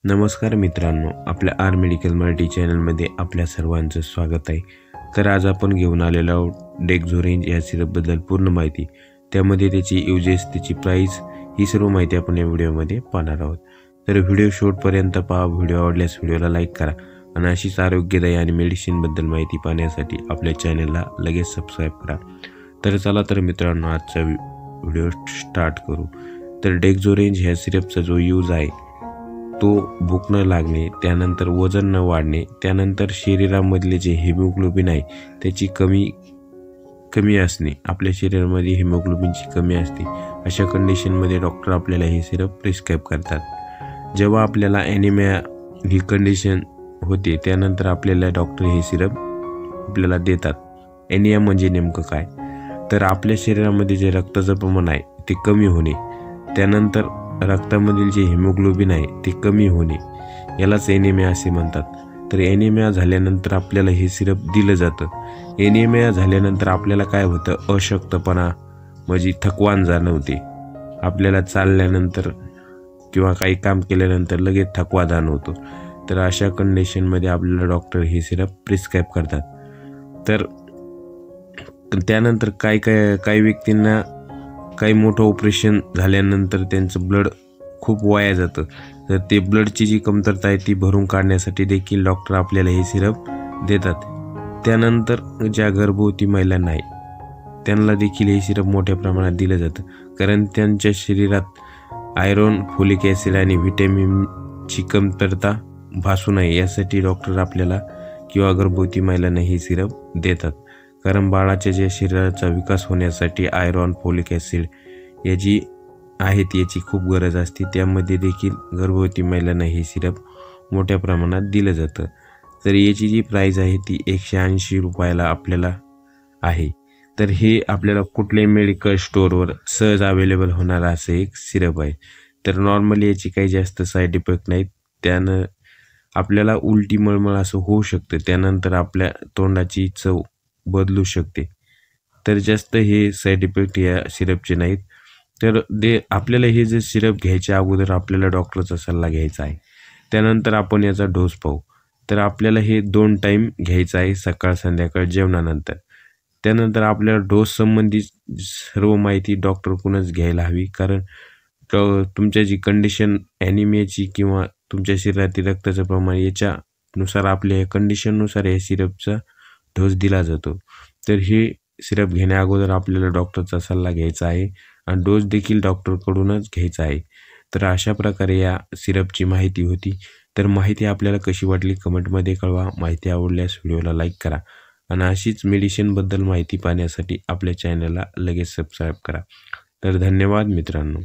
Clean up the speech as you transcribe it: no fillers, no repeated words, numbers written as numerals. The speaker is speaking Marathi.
नमस्कार मित्रांनो, आपल्या आर मेडिकल मराठी चॅनलमध्ये आपल्या सर्वांचं स्वागत आहे। तर आज आपण घेऊन आलेलो आहोत डेक्झोरेंज या सिरपबद्दल पूर्ण माहिती, त्यामध्ये त्याची युजेस, त्याची प्राइस, ही सर्व माहिती आपण या व्हिडिओमध्ये पाहणार आहोत। तर व्हिडिओ शेवटपर्यंत पहा। व्हिडिओ आवडल्यास व्हिडिओला लाईक करा आणि अशीच आरोग्यदायी आणि मेडिसिनबद्दल माहिती पाहण्यासाठी आपल्या चॅनलला लगेच सबस्क्राईब करा। तर चला तर मित्रांनो, आजचा व्हिडिओ स्टार्ट करू। तर डेक्झोरेंज ह्या सिरपचा जो यूज आहे तो भूक न लागणे, त्यानंतर वजन न वाढणे, त्यानंतर शरीरामधले जे हिमोग्लोबिन आहे त्याची कमी असणे, आपल्या शरीरामध्ये हिमोग्लोबिनची कमी असते, अशा कंडिशनमध्ये डॉक्टर आपल्याला हे सिरप प्रिस्क्राईब करतात। जेव्हा आपल्याला ॲनिमिया ही कंडिशन होते त्यानंतर आपल्याला डॉक्टर हे सिरप आपल्याला देतात। ॲनिमिया म्हणजे नेमकं काय, तर आपल्या शरीरामध्ये जे रक्ताचं प्रमाण आहे ते कमी होणे, त्यानंतर रक्तामधील जे हिमोग्लोबिन आहे ते कमी होणे, यालाच ॲनिमिया असे म्हणतात। तर ॲनिमिया झाल्यानंतर आपल्याला हे सिरप दिलं जातं। ॲनिमिया झाल्यानंतर आपल्याला काय होतं, अशक्तपणा म्हणजे थकवान जाणवते, आपल्याला चालल्यानंतर किंवा काही काम केल्यानंतर लगेच थकवा जाणवतो। तर अशा कंडिशनमध्ये आपल्याला डॉक्टर हे सिरप प्रिस्क्राईब करतात। तर त्यानंतर काही व्यक्तींना काही मोठं ऑपरेशन झाल्यानंतर त्यांचं ब्लड खूप वाया जातं, तर ते ब्लडची जी कमतरता आहे ती भरून काढण्यासाठी देखील डॉक्टर आपल्याला हे सिरप देतात। त्यानंतर ज्या गर्भवती महिलांना आहे त्यांना देखील हे सिरप मोठ्या प्रमाणात दिलं जातं, कारण त्यांच्या शरीरात आयरन, फोलिक ॲसिड आणि व्हिटॅमिनची कमतरता भासू नये यासाठी डॉक्टर आपल्याला किंवा गर्भवती महिलांना हे सिरप देतात। कारण बाळाच्या जे शरीराचा विकास होण्यासाठी आयरन, फोलिक ॲसिड याची खूप गरज असते, त्यामध्ये देखील गर्भवती महिलांना हे सिरप मोठ्या प्रमाणात दिलं जातं। तर याची जी प्राइस आहे ती 180 रुपयाला आपल्याला आहे। तर हे आपल्याला कुठल्याही मेडिकल स्टोअरवर सहज अवेलेबल होणारा असं एक सिरप आहे। तर नॉर्मली याची काही जास्त साईड इफेक्ट नाहीत, त्यानं आपल्याला उलटी, मळमळ असं होऊ शकतं, त्यानंतर आपल्या तोंडाची चव बदलू शकते। तर जास्त हे साईड इफेक्ट या सिरपचे नाहीत। तर आपल्याला हे जे सिरप घ्यायच्या अगोदर आपल्याला डॉक्टरचा सल्ला घ्यायचा आहे। त्यानंतर आपण याचा डोस पाहू। तर आपल्याला हे 2 टाईम घ्यायचं आहे, सकाळ संध्याकाळ जेवणानंतर। त्यानंतर आपल्याला डोस संबंधी सर्व माहिती डॉक्टरकडूनच घ्यायला हवी, कारण तुमच्या जी कंडिशन ॲनिमियाची किंवा तुमच्या शरीरातील रक्ताचं प्रमाण याच्यानुसार आपल्या कंडिशननुसार या सिरपचा डोस दिला जातो। तर हे सिरप घेण्या अगोदर आपल्याला डॉक्टरचा सल्ला घ्यायचा आहे आणि डोस देखील डॉक्टरकडूनच घ्यायचा आहे। तर अशा प्रकारे या सिरपची माहिती होती। तर माहिती आपल्याला कशी वाटली कमेंटमध्ये कळवा। माहिती आवडल्यास व्हिडिओला लाईक करा आणि अशीच मेडिसिनबद्दल माहिती पाहण्यासाठी आपल्या चॅनलला लगेच सबस्क्राईब करा। तर धन्यवाद मित्रांनो।